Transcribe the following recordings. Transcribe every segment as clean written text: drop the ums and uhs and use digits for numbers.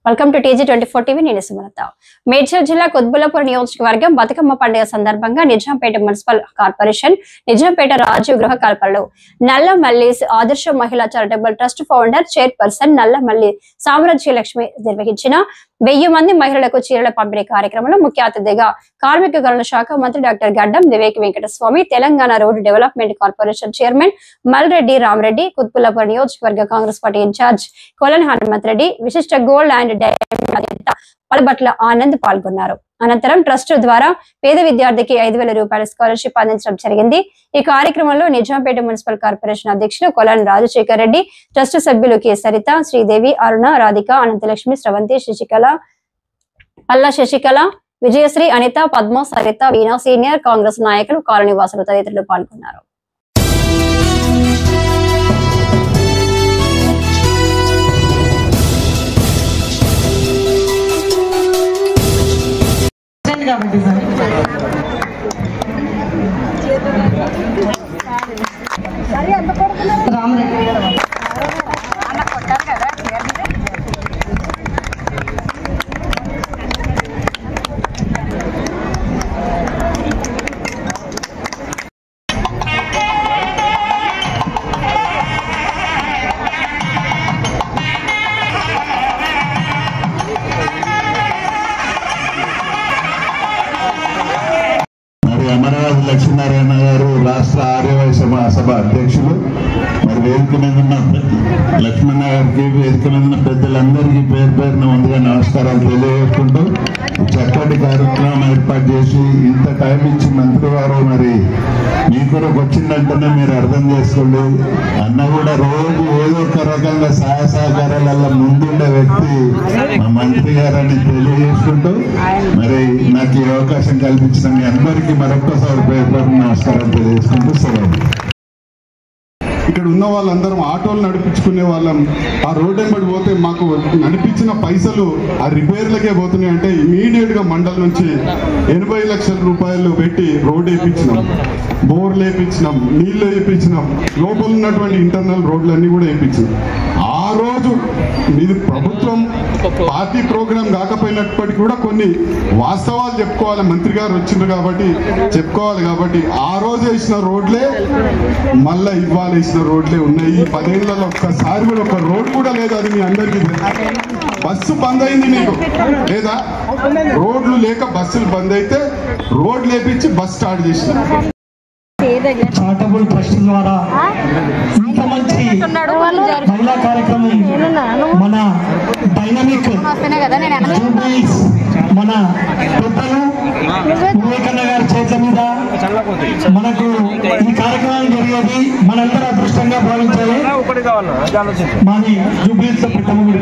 Welcome to TG24 TV. నేను సుమలత. మేడ్చల్ జిల్లా కుత్బుల్లాపూర్ నియోజకవర్గం బతుకమ్మ పండుగ సందర్భంగా నిజాంపేట మున్సిపల్ కార్పొరేషన్ నిజాంపేట రాజీవ్ గృహ కల్పనలో నల్లమల్లి ఆదర్శ మహిళా charitable trust founder chairperson Nallamalli సామ్రాజ్య లక్ష్మి నిర్వహించిన 1000 మంది మహిళలకు చీరల పంపిణీ కార్యక్రమంలో ముఖ్య అతిథిగా కార్మిక గనుల శాఖ మంత్రి doctor Gaddam Vivek Venkataswamy, Telangana road development corporation chairman Malreddy Ramareddy, Quthbullapur నియోజకవర్గ కాంగ్రెస్ పార్టీ ఇన్ఛార్జ్ కొలన్ హనుమంత్ రెడ్డి, విశిష్ట gold and diamond Palabatla Anand పాల్గొన్నారు. అనంతరం ట్రస్ట్ ద్వారా పేద విద్యార్థికి 5000 రూపాయల స్కాలర్షిప్ అందించడం జరిగింది. ఈ కార్యక్రమంలో నిజాంపేట మున్సిపల్ కార్పొరేషన్ అధ్యక్షులు కొలన్ రాజశేఖర్ రెడ్డి, ట్రస్ట్ సభ్యులు కె సరిత, శ్రీదేవి, అరుణ, రాధిక, అనంతలక్ష్మి, స్రవంతి, శశికళ, పల్లా శశికళ, విజయశ్రీ, అనిత, పద్మ, సరిత, వీణా, సీనియర్ కాంగ్రెస్ నాయకులు, కాలనీవాసులు తదితరులు పాల్గొన్నారు. అమరావతి లక్ష్మీనారాయణ గారు రాష్ట్ర ఆర్యవైశ్య మహాసభ అధ్యక్షులు. మరి వేదిక మీద ఉన్న లక్ష్మణ గారికి, వేదిక మీద ఉన్న పెద్దలందరికీ పేరు పేరున ముందుగా నమస్కారాలు తెలియజేసుకుంటూ చక్కటి కార్యక్రమం ఏర్పాటు చేసి ఇంత టైం ఇచ్చి మంత్రి వారు మరి మీ కొరకు వచ్చిందంటేనే మీరు అర్థం చేసుకోండి. అన్న కూడా రోజు ఏదో ఒక రకంగా సహాయ సహకారాల ముందుండే వ్యక్తి మా మంత్రి గారని తెలియజేసుకుంటూ మరి నాకు ఈ అవకాశం కల్పించిన మీ అందరికీ మరొక్కసారి పేరు పేరు నమస్కారం తెలియజేసుకుంటూ సెలవు. ఇక్కడ ఉన్న వాళ్ళందరం ఆటోలు నడిపించుకునే వాళ్ళం. ఆ రోడ్ వెంబడి పోతే మాకు నడిపించిన పైసలు ఆ రిపేర్లకే పోతున్నాయి. అంటే ఇమీడియట్ గా మండలం నుంచి 80 లక్షల రూపాయలు పెట్టి రోడ్ వేయించినాం, బోర్లు వేయించినాం, నీళ్లు వేయించినాం, లోపల ఉన్నటువంటి ఇంటర్నల్ రోడ్లన్నీ కూడా వేయించినాం. ఆ రోజు మీది ప్రభుత్వం పార్టీ ప్రోగ్రాం కాకపోయినప్పటికీ కూడా కొన్ని వాస్తవాలు చెప్పుకోవాలి. మంత్రి గారు వచ్చిండ్రు కాబట్టి చెప్పుకోవాలి. కాబట్టి ఆ రోజు వేసిన రోడ్లే మళ్ళా ఇవాళ వేసిన రోడ్లే ఉన్నాయి. ఈ 10 ఏళ్లలో ఒక్కసారి కూడా ఒక రోడ్ కూడా లేదు. అది మీ అందరికీ బస్సు బంద్ అయింది మీకు లేదా? రోడ్లు లేక బస్సులు బంద్ అయితే రోడ్లు వేపించి బస్ స్టార్ట్ చేసిన చారిటబుల్ ట్రస్ట్ ద్వారా ఇంత మంచి మహిళా కార్యక్రమం మన డైనమిక్ మన పెద్దలు వివేకన్న గారి చేతుల మీద మనకు ఈ కార్యక్రమం జరిగేది మనందరూ అదృష్టంగా భావించాలి. మాది జూబ్లీస్ లో పెట్టమని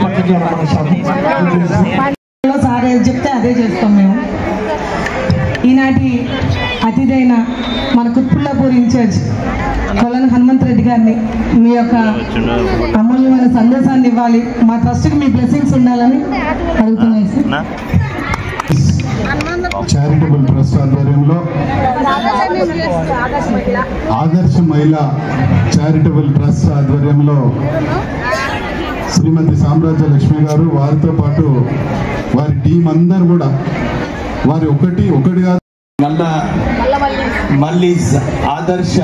సార్ చెప్తే అదే చేస్తాం మేము. ఈనాటి అతిథైన మన కుత్బుల్లాపూర్ ఇన్ఛార్జ్ కొలన్ హనుమంత్ రెడ్డి గారిని మీ యొక్క అమూల్యమైన సందేశాన్ని ఇవ్వాలి. మా ట్రస్ట్కి మీ బ్లెస్సింగ్స్ ఉండాలని అడుగుతున్నాయి సార్. చారిటబుల్ ట్రస్ట్ ఆధ్వర్యంలో ఆదర్శ మహిళా చారిటబుల్ ట్రస్ట్ ఆధ్వర్యంలో శ్రీమతి సామ్రాజ్య లక్ష్మి గారు, వారితో పాటు వారి టీం అందరు కూడా వారి ఒకటిగా మళ్ళీ ఆదర్శ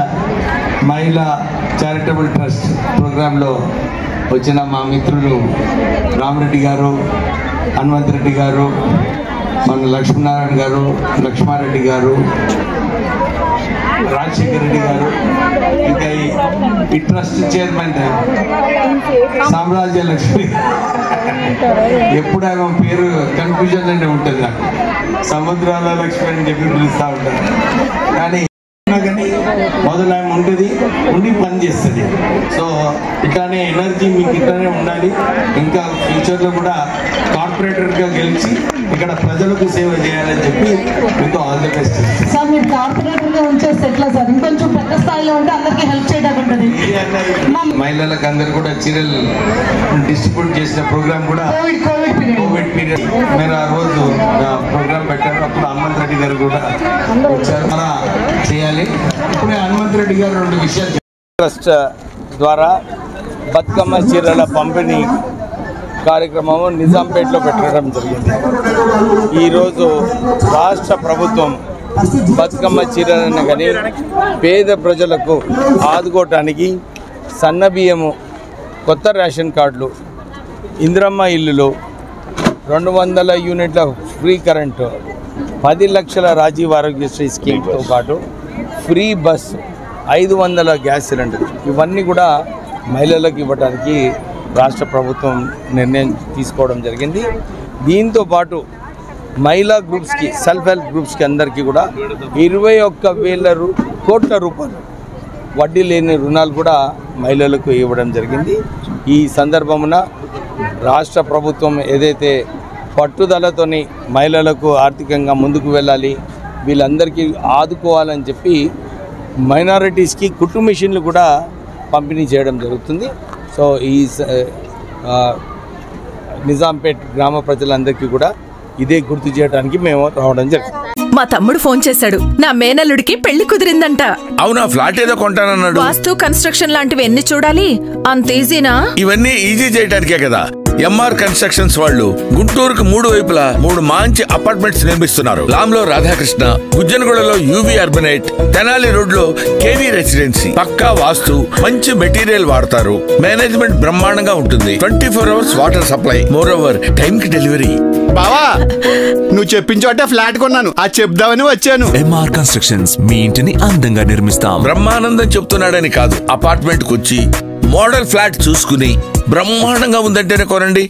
మహిళా చారిటబుల్ ట్రస్ట్ ప్రోగ్రాంలో వచ్చిన మా మిత్రులు రామరెడ్డి గారు, హనుమంత్ రెడ్డి గారు, మన లక్ష్మీనారాయణ గారు, లక్ష్మారెడ్డి గారు, రాజశేఖర్ రెడ్డి గారు, ఇంకా ఈ ట్రస్ట్ చైర్మన్ సామ్రాజ్య లక్ష్మి. ఎప్పుడు ఆమె పేరు కన్ఫ్యూజన్ అంటే ఉంటుంది నాకు. సముద్రాల లక్ష్మి అని చెప్పి పిలుస్తూ ఉంటారు. కానీ మొదలు ఆమె ఉంటుంది, ఉండి పని చేస్తుంది. సో ఇట్లానే ఎనర్జీ మీకు ఇట్లానే ఉండాలి. ఇంకా ఫ్యూచర్లో కూడా కార్పొరేటర్గా గెలిచి ఇక్కడ ప్రజలకు సేవ చేయాలని చెప్పి మీకు ఆల్ ది బెస్ట్. సార్ మీరు కార్పొరేటర్గా ఉంచేస్తే ఎట్లా సార్? ఇంకొంచెం పెద్ద స్థాయిలో ఉంటే అందరికీ హెల్ప్ చేయడానికి ఉంటుంది. మహిళలకు అందరు కూడా చీరలు డిస్ట్రిబ్యూట్ చేసిన ప్రోగ్రామ్ కూడా కోవిడ్ పీరియడ్ మీరు ఆ రోజు ప్రోగ్రామ్ పెట్టారు. అప్పుడు హనుమంత్ రెడ్డి గారు కూడా వచ్చారు. అలా చేయాలి. ఇప్పుడే హనుమంత్ రెడ్డి గారు 2 విషయాలు ట్రస్ట్ ద్వారా బతుకమ్మ చీరల పంపిణీ కార్యక్రమం నిజాంపేటలో పెట్టడం జరిగింది. ఈరోజు రాష్ట్ర ప్రభుత్వం బతుకమ్మ చీరలను కానీ పేద ప్రజలకు ఆదుకోవటానికి సన్నబియ్యము, కొత్త రేషన్ కార్డులు, ఇందిరమ్మ ఇల్లులు, 200 యూనిట్ల ఫ్రీ కరెంటు, 10 లక్షల రాజీవ్ ఆరోగ్యశ్రీ స్కీమ్తో పాటు ఫ్రీ బస్, 500 గ్యాస్ సిలిండర్, ఇవన్నీ కూడా మహిళలకు ఇవ్వడానికి రాష్ట్ర ప్రభుత్వం నిర్ణయం తీసుకోవడం జరిగింది. దీంతో పాటు మహిళా గ్రూప్స్కి, సెల్ఫ్ హెల్ప్ గ్రూప్స్కి అందరికీ కూడా 21,000 కోట్ల రూపాయలు వడ్డీ లేని రుణాలు కూడా మహిళలకు ఇవ్వడం జరిగింది. ఈ సందర్భమున రాష్ట్ర ప్రభుత్వం ఏదైతే పట్టుదలతోని మహిళలకు ఆర్థికంగా ముందుకు వెళ్ళాలి, వీళ్ళందరికీ ఆదుకోవాలని చెప్పి మైనారిటీస్కి కుట్టు మిషన్లు కూడా పంపిణీ చేయడం జరుగుతుంది. సో ఈ నిజాంపేట్ గ్రామ ప్రజలందరికీ కూడా ఇదే గుర్తు చేయడానికి మేము రావడం జరిగింది. మా తమ్ముడు ఫోన్ చేశాడు, నా మేనల్లుడికి పెళ్లి కుదిరిందంట. అవునా? ఫ్లాట్ ఏదో కొంటానన్నాడు. వాస్తు, కన్స్ట్రక్షన్ లాంటివి ఎన్ని చూడాలి? అంత ఈజీనా? ఇవన్నీ ఈజీ చేయడానికే కదా ఎంఆర్ కన్స్ట్రక్షన్స్ వాళ్ళు గుంటూరుకు 3 వైపులా 3 మంచి అపార్ట్మెంట్స్ నిర్మిస్తున్నారు. లాంలో రాధాకృష్ణ, గుజ్జనగూడలో యూవీ అర్బనైట్, తెనాలి రోడ్ లో కేవీ రెసిడెన్సీ. పక్కా వాస్తు, మంచి మెటీరియల్ వాడతారు, మేనేజ్మెంట్ బ్రహ్మాండంగా ఉంటుంది, 24 hours water supply, more over time కి డెలివరీ. బావా, నువ్వు చెప్పించోటే ఫ్లాట్ కొన్నాను, అది చెప్దామని వచ్చాను. ఎంఆర్ కన్స్ట్రక్షన్స్ మీ ఇంటిని అందంగా నిర్మిస్తాం. బ్రహ్మానందం చెప్తున్నాడని కాదు, అపార్ట్మెంట్ కు వచ్చి మోడల్ ఫ్లాట్ చూసుకుని బ్రహ్మాండంగా ఉందంటేనే కొనండి.